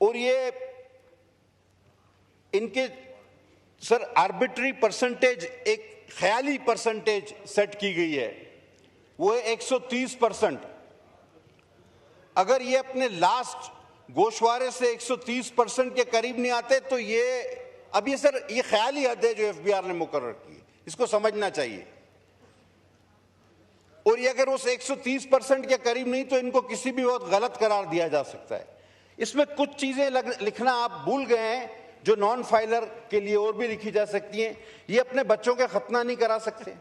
और ये इनके सर आर्बिट्री परसेंटेज, एक ख्याली परसेंटेज सेट की गई है, वो है 130%। अगर ये अपने लास्ट गोशवारे से 130% के करीब नहीं आते तो ये अब ये सर ये ख्याली हद है जो एफबीआर ने मुकर्रर की है, इसको समझना चाहिए। और ये अगर उस 130% के करीब नहीं तो इनको किसी भी वक्त गलत करार दिया जा सकता है। इसमें कुछ चीजें लिखना आप भूल गए हैं जो नॉन फाइलर के लिए और भी लिखी जा सकती हैं। ये अपने बच्चों के खतना नहीं करा सकते,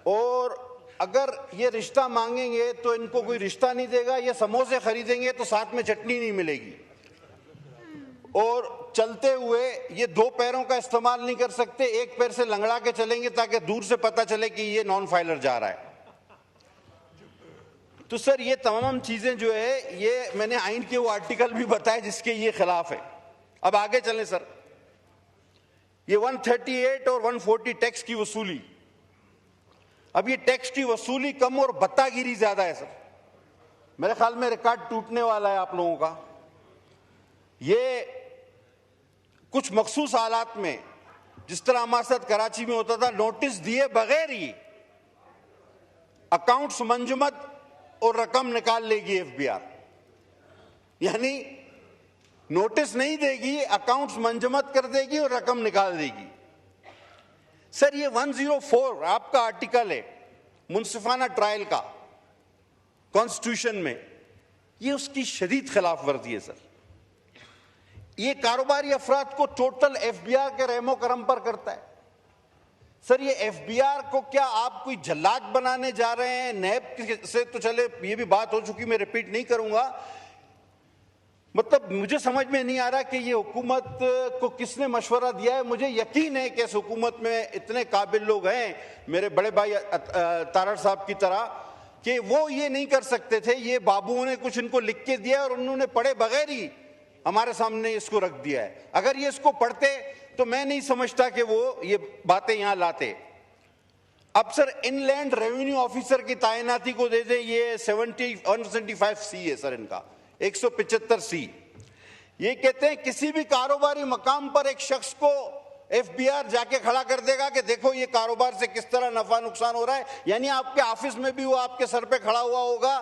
और अगर ये रिश्ता मांगेंगे तो इनको कोई रिश्ता नहीं देगा। ये समोसे खरीदेंगे तो साथ में चटनी नहीं मिलेगी, और चलते हुए ये दो पैरों का इस्तेमाल नहीं कर सकते, एक पैर से लंगड़ा के चलेंगे ताकि दूर से पता चले कि ये नॉन फाइलर जा रहा है। तो सर ये तमाम चीजें जो है ये मैंने आइन के वो आर्टिकल भी बताए जिसके ये खिलाफ है। अब आगे चलें सर, ये 138 और 140 टैक्स की वसूली। अब ये टैक्स की वसूली कम और बत्तागिरी ज्यादा है सर। मेरे ख्याल में रिकॉर्ड टूटने वाला है आप लोगों का। ये कुछ मखसूस हालात में, जिस तरह हमारे साथ कराची में होता था, नोटिस दिए बगैर ही अकाउंट्स मंजमद और रकम निकाल लेगी एफबीआर। यानी नोटिस नहीं देगी, अकाउंट्स मंजमद कर देगी और रकम निकाल देगी। सर ये 104 आपका आर्टिकल है मुंसिफाना ट्रायल का कॉन्स्टिट्यूशन में, ये उसकी शदीद खिलाफ वर्जी है सर। ये कारोबारी अफराद को टोटल एफबीआर के रहमो करम पर करता है। सर ये एफबीआर को क्या आप कोई जल्लाद बनाने जा रहे हैं? नैब से तो चले, ये भी बात हो चुकी, मैं रिपीट नहीं करूंगा। मतलब मुझे समझ में नहीं आ रहा कि ये हुकूमत को किसने मशवरा दिया है। मुझे यकीन है कि इस हुकूमत में इतने काबिल लोग हैं, मेरे बड़े भाई तारड़ साहब की तरह, कि वो ये नहीं कर सकते थे। ये बाबुओं ने कुछ इनको लिख के दिया और उन्होंने पढ़े बगैर ही हमारे सामने इसको रख दिया है। अगर ये इसको पढ़ते तो मैं नहीं समझता कि वो ये बातें यहां लाते। अब सर इनलैंड रेवेन्यू ऑफिसर की तैनाती को दे दे, ये 175C है सर इनका, 175C। ये कहते हैं किसी भी कारोबारी मकाम पर एक शख्स को एफबीआर जाके खड़ा कर देगा कि देखो ये कारोबार से किस तरह नफा नुकसान हो रहा है। यानी आपके ऑफिस में भी वो आपके सर पे खड़ा हुआ होगा,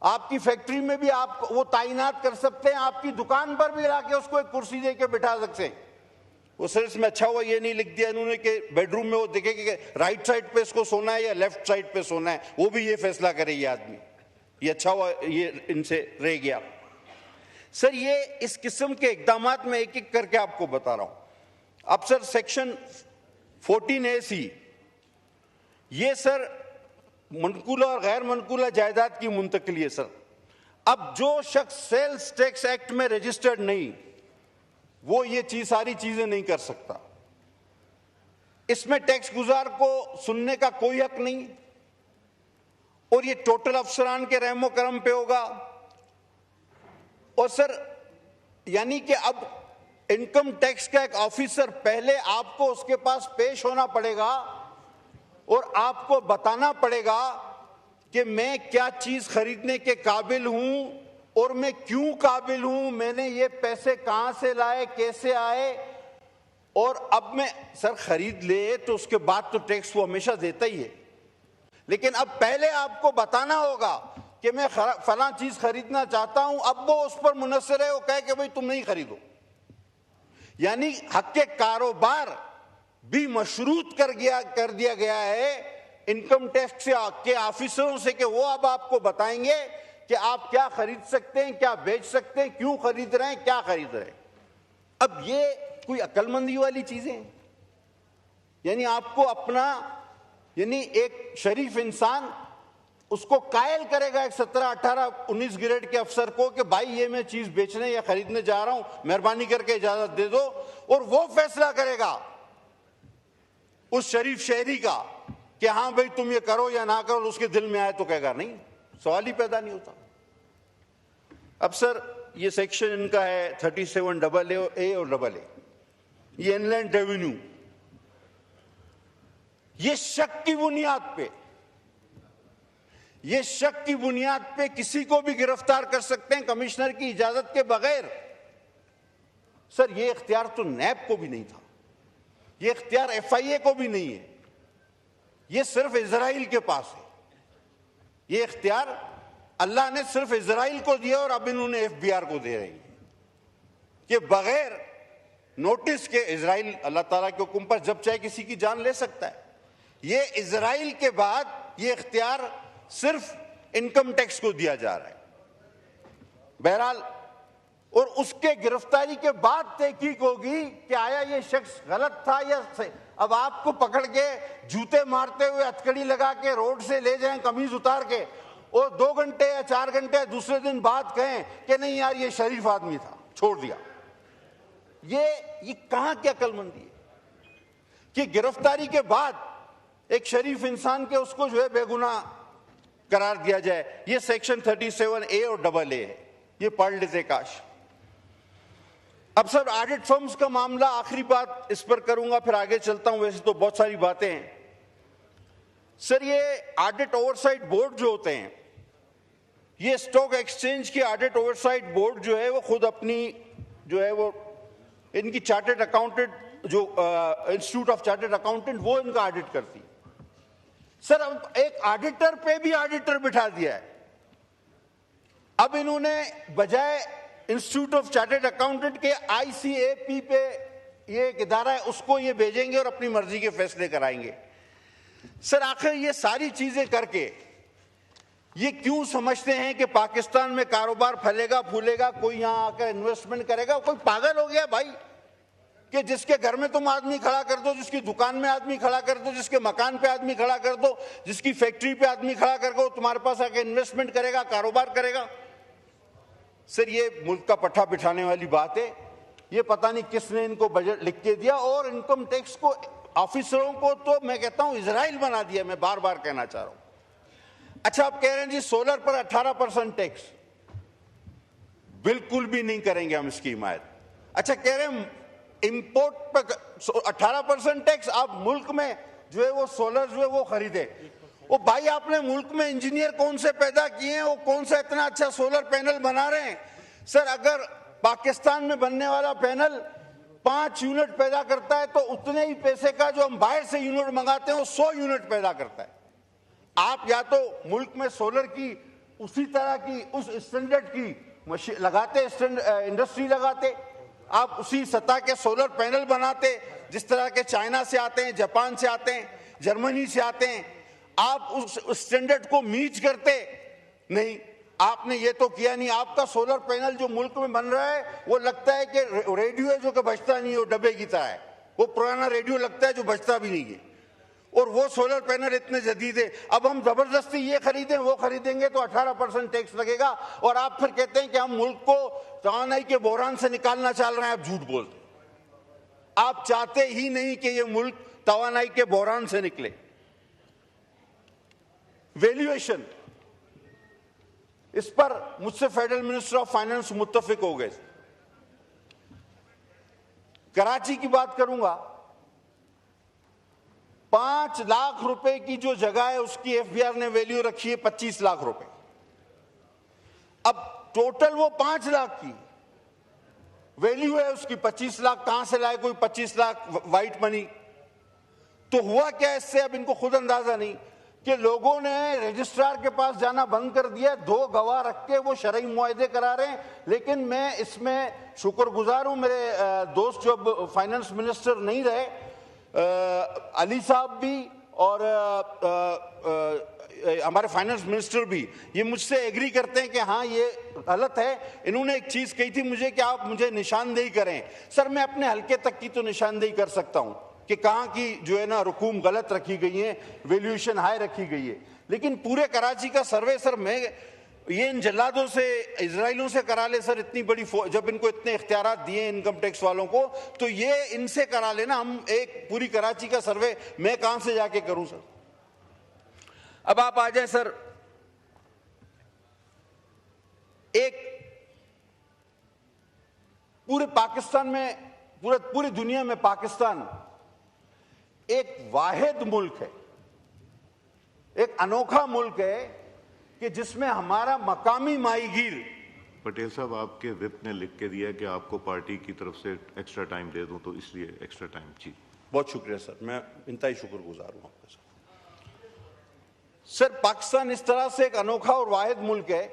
आपकी फैक्ट्री में भी आप वो तैनात कर सकते हैं, आपकी दुकान पर भी लाके उसको एक कुर्सी दे के बिठा सकते हैं। वो सर इसमें अच्छा हुआ ये नहीं लिख दिया इन्होंने कि बेडरूम में वो देखे कि राइट साइड पे इसको सोना है या लेफ्ट साइड पे सोना है, वो भी ये फैसला करे ये आदमी। ये अच्छा हुआ ये इनसे रह गया। सर ये इस किस्म के इकदामात में एक एक करके आपको बता रहा हूं। अब सर सेक्शन 14AC, ये सर मनकूला और गैर मनकूला जायदाद की मुंतकिली है सर। अब जो शख्स सेल्स टैक्स एक्ट में रजिस्टर्ड नहीं, वो ये सारी चीजें नहीं कर सकता। इसमें टैक्स गुजार को सुनने का कोई हक नहीं, और ये टोटल अफसरान के रहमो करम पे होगा। और सर यानी कि अब इनकम टैक्स का एक ऑफिसर, पहले आपको उसके पास पेश होना पड़ेगा और आपको बताना पड़ेगा कि मैं क्या चीज खरीदने के काबिल हूं और मैं क्यों काबिल हूं, मैंने ये पैसे कहां से लाए, कैसे आए। और अब मैं सर खरीद ले तो उसके बाद तो टैक्स वो हमेशा देता ही है, लेकिन अब पहले आपको बताना होगा कि मैं फलां चीज खरीदना चाहता हूं। अब वो उस पर मुनस्सर है, वो कहे कि भाई तुम नहीं खरीदो। यानी हक के कारोबार भी मशरूत कर दिया गया है इनकम टैक्स के ऑफिसरों से कि वो अब आपको बताएंगे कि आप क्या खरीद सकते हैं, क्या बेच सकते हैं, क्यों खरीद रहे हैं, क्या खरीद रहे हैं। अब ये कोई अक्लमंदी वाली चीजें हैं? यानी आपको अपना, यानी एक शरीफ इंसान उसको कायल करेगा एक 17, 18, 19 ग्रेड के अफसर को कि भाई ये मैं चीज बेचने या खरीदने जा रहा हूं, मेहरबानी करके इजाजत दे दो, और वो फैसला करेगा उस शरीफ शहरी का कि हां भाई तुम ये करो या ना करो। उसके दिल में आए तो कहेगा नहीं, सवाल ही पैदा नहीं होता। अब सर ये सेक्शन इनका है 37AA और AA, ये इनलैंड रेवेन्यू, ये शक की बुनियाद पे ये शक की बुनियाद पे किसी को भी गिरफ्तार कर सकते हैं कमिश्नर की इजाजत के बगैर। सर, ये इख्तियार तो नैब को भी नहीं था, ये इख्तियार FIA को भी नहीं है, ये सिर्फ इजराइल के पास है। ये इख्तियार अल्लाह ने सिर्फ इजराइल को दिया और अब इन्होंने FBR को दे रही है कि बगैर नोटिस के इजराइल अल्लाह ताला के हुक्म पर जब चाहे किसी की जान ले सकता है। ये इजराइल के बाद ये इख्तियार सिर्फ इनकम टैक्स को दिया जा रहा है। बहरहाल, और उसके गिरफ्तारी के बाद तहकीक होगी कि आया ये शख्स गलत था या सही। अब आपको पकड़ के जूते मारते हुए हथकड़ी लगा के रोड से ले जाएं कमीज उतार के, और 2 घंटे या 4 घंटे दूसरे दिन बाद कहें कि नहीं यार ये शरीफ आदमी था, छोड़ दिया। ये कहां की अक्लमंदी है कि गिरफ्तारी के बाद एक शरीफ इंसान के उसको जो है बेगुनाह करार दिया जाए। ये सेक्शन 37A और AA है, ये पढ़ लेते काश। अब सर, ऑडिट फर्म्स का मामला, आखिरी बात इस पर करूंगा, फिर आगे चलता हूं। वैसे तो बहुत सारी बातें हैं सर। ये ऑडिट ओवरसाइट बोर्ड जो होते हैं, ये स्टॉक एक्सचेंज की ऑडिट ओवरसाइट बोर्ड जो है वो खुद अपनी जो है वो इनकी चार्टर्ड अकाउंटेंट जो इंस्टीट्यूट ऑफ चार्टर्ड अकाउंटेंट वो इनका ऑडिट करती है। सर, अब एक ऑडिटर पे भी ऑडिटर बिठा दिया है। अब इन्होंने बजाय इंस्टीट्यूट ऑफ चार्टर्ड अकाउंटेंट के ICAP पे ये एक इदारा है उसको ये भेजेंगे और अपनी मर्जी के फैसले कराएंगे। सर, आखिर ये सारी चीजें करके ये क्यों समझते हैं कि पाकिस्तान में कारोबार फैलेगा फूलेगा, कोई यहां आकर इन्वेस्टमेंट करेगा? कोई पागल हो गया भाई कि जिसके घर में तुम आदमी खड़ा कर दो, जिसकी दुकान में आदमी खड़ा कर दो, जिसके मकान पे आदमी खड़ा कर दो, जिसकी फैक्ट्री पे आदमी खड़ा कर दो, तुम्हारे पास आकर इन्वेस्टमेंट करेगा, कारोबार करेगा। सर, ये मुल्क का पट्टा बिठाने वाली बात है। ये पता नहीं किसने इनको बजट लिख के दिया, और इनकम टैक्स को ऑफिसरों को तो मैं कहता हूं इजराइल बना दिया। मैं बार बार कहना चाह रहा हूं। अच्छा, आप कह रहे हैं जी सोलर पर 18% टैक्स, बिल्कुल भी नहीं करेंगे हम इसकी हिमायत। अच्छा, कह रहे हैं इंपोर्ट पर 18% टैक्स, आप मुल्क में जो है वो सोलर जो है वो खरीदे। वो भाई, आपने मुल्क में इंजीनियर कौन से पैदा किए हैं? वो कौन सा इतना अच्छा सोलर पैनल बना रहे हैं? सर, अगर पाकिस्तान में बनने वाला पैनल 5 यूनिट पैदा करता है तो उतने ही पैसे का जो हम बाहर से यूनिट मंगाते हैं वो 100 यूनिट पैदा करता है। आप या तो मुल्क में सोलर की उसी तरह की उस स्टैंडर्ड की मशीन लगाते, इंडस्ट्री लगाते, आप उसी सतह के सोलर पैनल बनाते जिस तरह के चाइना से आते हैं, जापान से आते हैं, जर्मनी से आते हैं। आप उस स्टैंडर्ड को मीट करते नहीं, आपने ये तो किया नहीं। आपका सोलर पैनल जो मुल्क में बन रहा है वो लगता है कि रेडियो है जो कि बजता नहीं है, वो डब्बे की तरह है। वो पुराना रेडियो लगता है जो बजता भी नहीं है, और वो सोलर पैनल इतने जदीद है। अब हम जबरदस्ती ये खरीदें वो खरीदेंगे तो 18% टैक्स लगेगा, और आप फिर कहते हैं कि हम मुल्क को तवानाई के बहरान से निकालना चाह रहे हैं। आप झूठ बोलते, आप चाहते ही नहीं कि ये मुल्क तवानाई के बहरान से निकले। वैल्यूएशन, इस पर मुझसे फेडरल मिनिस्टर ऑफ फाइनेंस मुत्तफिक हो गए। कराची की बात करूंगा, 5 लाख रुपए की जो जगह है उसकी FBR ने वैल्यू रखी है 25 लाख रुपए। अब टोटल वो 5 लाख की वैल्यू है, उसकी 25 लाख कहां से लाए कोई 25 लाख वाइट मनी? तो हुआ क्या इससे? अब इनको खुद अंदाजा नहीं कि लोगों ने रजिस्ट्रार के पास जाना बंद कर दिया, 2 गवाह रख के वो शरई मुआहदे करा रहे हैं। लेकिन मैं इसमें शुक्रगुजार हूं, मेरे दोस्त जो अब फाइनेंस मिनिस्टर नहीं रहे, अली साहब भी और हमारे फाइनेंस मिनिस्टर भी, ये मुझसे एग्री करते हैं कि हाँ ये गलत है। इन्होंने एक चीज कही थी मुझे कि आप मुझे निशानदेही करें। सर, मैं अपने हल्के तक की तो निशानदेही कर सकता हूं कि कहां की जो है ना रकूम गलत रखी गई है, वैल्यूएशन हाई रखी गई है। लेकिन पूरे कराची का सर्वे सर मैं ये इन जल्लादों से, इजराइलों से करा ले सर। इतनी बड़ी जब इनको इतने इख्तियारात दिए इनकम टैक्स वालों को, तो ये इनसे करा लेना। हम एक पूरी कराची का सर्वे मैं कहां से जाके करूं सर? अब आप आ जाए सर, एक पूरे पाकिस्तान में, पूरी दुनिया में पाकिस्तान एक वाहिद मुल्क है, एक अनोखा मुल्क है कि जिसमें हमारा मकामी माहीगीर। पटेल साहब, आपके विप ने लिख के दिया कि आपको पार्टी की तरफ से एक्स्ट्रा टाइम दे दूं, तो इसलिए एक्स्ट्रा टाइम। जी बहुत शुक्रिया सर, मैं इंतहाई शुक्रगुजार हूं आपका सर। पाकिस्तान इस तरह से एक अनोखा और वाहिद मुल्क है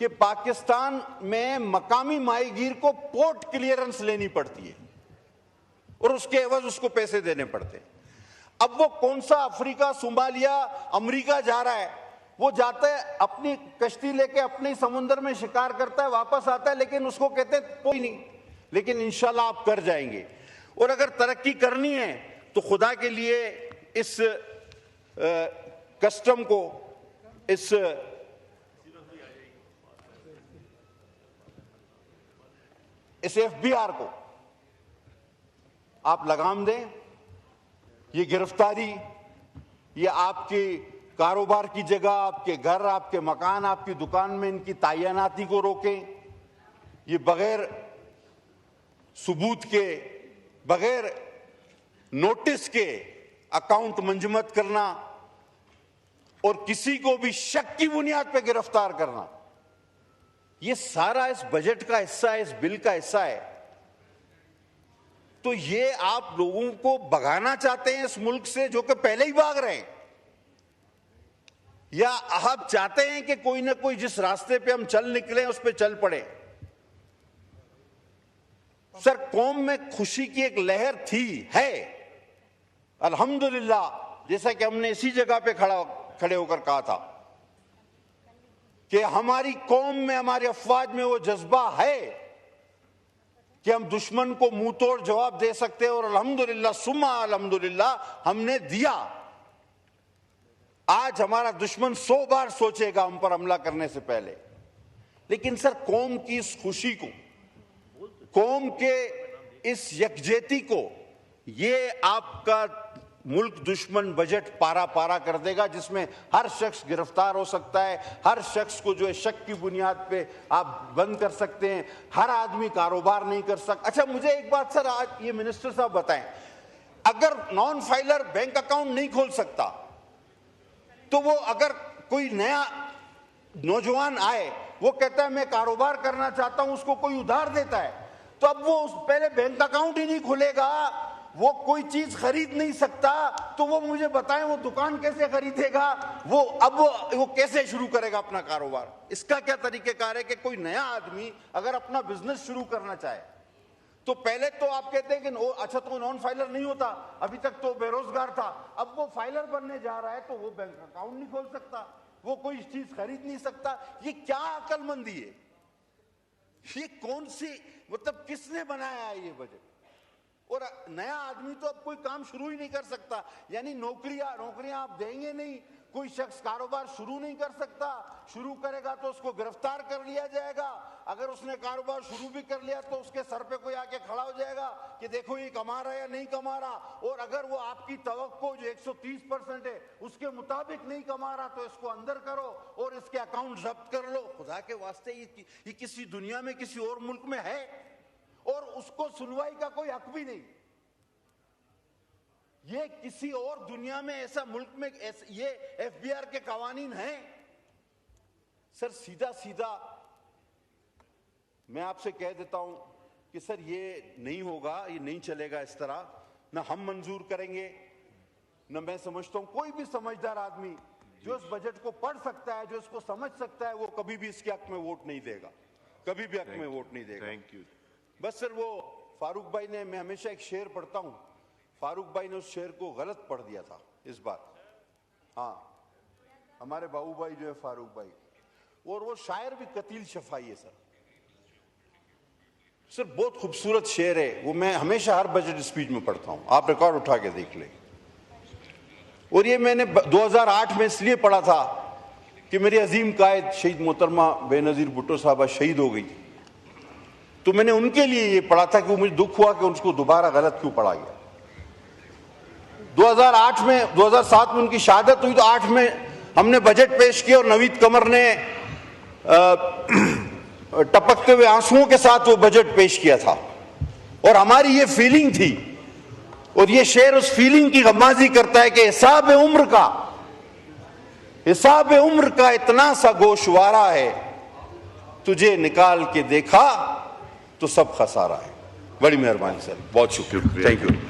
कि पाकिस्तान में मकामी माहीगीर को पोर्ट क्लियरेंस लेनी पड़ती है और उसके एवज उसको पैसे देने पड़ते हैं। अब वो कौन सा अफ्रीका, सोमालिया, अमेरिका जा रहा है, वो जाता है अपनी कश्ती लेके अपने समुद्र में शिकार करता है, वापस आता है, लेकिन उसको कहते हैं कोई नहीं, लेकिन इंशाल्लाह आप कर जाएंगे। और अगर तरक्की करनी है तो खुदा के लिए इस कस्टम को, इस एफबीआर को आप लगाम दें। ये गिरफ्तारी, ये आपकी कारोबार की जगह, आपके घर, आपके मकान, आपकी दुकान में इनकी तैनाती को रोकें। ये बगैर सबूत के, बगैर नोटिस के अकाउंट मंजमद करना और किसी को भी शक की बुनियाद पर गिरफ्तार करना, ये सारा इस बजट का हिस्सा है, इस बिल का हिस्सा है। तो ये आप लोगों को भगाना चाहते हैं इस मुल्क से, जो कि पहले ही भाग रहे हैं, या आप चाहते हैं कि कोई ना कोई जिस रास्ते पे हम चल निकले उस पे चल पड़े। सर, कौम में खुशी की एक लहर थी, है, अल्हम्दुलिल्लाह, जैसा कि हमने इसी जगह पे खड़े होकर कहा था कि हमारी कौम में, हमारी अफवाज में वो जज्बा है कि हम दुश्मन को मुंह तोड़ जवाब दे सकते हैं, और अल्हम्दुलिल्लाह सुम्मा अल्हम्दुलिल्लाह हमने दिया। आज हमारा दुश्मन 100 बार सोचेगा हम पर हमला करने से पहले। लेकिन सर, कौम की इस खुशी को, कौम के इस यकजहती को, ये आपका मुल्क दुश्मन बजट पारा पारा कर देगा, जिसमें हर शख्स गिरफ्तार हो सकता है, हर शख्स को जो है शक की बुनियाद पे आप बंद कर सकते हैं, हर आदमी कारोबार नहीं कर सकता। अच्छा, मुझे एक बात सर, आज ये मिनिस्टर साहब बताएं, अगर नॉन फाइलर बैंक अकाउंट नहीं खोल सकता, तो वो अगर कोई नया नौजवान आए, वो कहता है मैं कारोबार करना चाहता हूं, उसको कोई उधार देता है, तो अब वो पहले बैंक अकाउंट ही नहीं खुलेगा, वो कोई चीज खरीद नहीं सकता, तो वो मुझे बताएं वो दुकान कैसे खरीदेगा, वो कैसे शुरू करेगा अपना कारोबार। इसका क्या तरीकेकार है कि कोई नया आदमी अगर अपना बिजनेस शुरू करना चाहे, तो पहले तो आप कहते हैं कि अच्छा, तो नॉन फाइलर नहीं होता, अभी तक तो बेरोजगार था, अब वो फाइलर बनने जा रहा है, तो वो बैंक अकाउंट नहीं खोल सकता, वो कोई चीज खरीद नहीं सकता। ये क्या अक्लमंदी है? ये कौन सी, मतलब किसने बनाया है ये बजट? और नया आदमी तो अब कोई काम शुरू ही नहीं कर सकता, यानी नौकरियां आप देंगे नहीं, कोई शख्स कारोबार शुरू नहीं कर सकता, शुरू करेगा तो उसको गिरफ्तार कर लिया जाएगा, अगर उसने कारोबार शुरू भी कर लिया तो उसके सर पे कोई आके खड़ा हो जाएगा कि देखो ये कमा रहा है या नहीं कमा रहा, और अगर वो आपकी तवक्को जो 130% है उसके मुताबिक नहीं कमा रहा तो इसको अंदर करो और इसके अकाउंट जब्त कर लो। खुदा के वास्ते ये किसी दुनिया में किसी और मुल्क में है? और उसको सुनवाई का कोई हक भी नहीं। ये किसी और दुनिया में ऐसा मुल्क में ये एफबीआर के कानून हैं? सर, सीधा सीधा मैं आपसे कह देता हूं कि सर ये नहीं होगा, ये नहीं चलेगा इस तरह, ना हम मंजूर करेंगे, ना मैं समझता हूं कोई भी समझदार आदमी जो इस बजट को पढ़ सकता है, जो इसको समझ सकता है, वो कभी भी इसके हक में वोट नहीं देगा, कभी भी हक में वोट नहीं देगा। Thank you. बस सर, वो फारूक भाई ने, मैं हमेशा एक शेर पढ़ता हूं, फारूक भाई ने उस शेर को गलत पढ़ दिया था इस बार। हाँ, हमारे बाबू भाई जो है फारूक भाई, और वो शायर भी कतील शफाई है सर। सर बहुत खूबसूरत शेर है वो, मैं हमेशा हर बजट स्पीच में पढ़ता हूं, आप रिकॉर्ड उठा के देख लें। और ये मैंने 2008 में इसलिए पढ़ा था कि मेरी अजीम कायद शहीद मोहतरमा बेनजीर भुट्टो साहबा शहीद हो गई, तो मैंने उनके लिए ये पढ़ा था कि मुझे दुख हुआ कि उनको दोबारा गलत क्यों पढ़ा गया। 2007 में उनकी शहादत हुई, तो 8 में हमने बजट पेश किया और नवीद कमर ने टपकते हुए आंसुओं के साथ वो बजट पेश किया था, और हमारी ये फीलिंग थी, और ये शेर उस फीलिंग की गमाजी करता है कि हिसाब उम्र का, हिसाब उम्र का इतना सा गोशवारा है, तुझे निकाल के देखा तो सब खसारा है। बड़ी मेहरबानी सर, बहुत शुक्रिया, थैंक यू।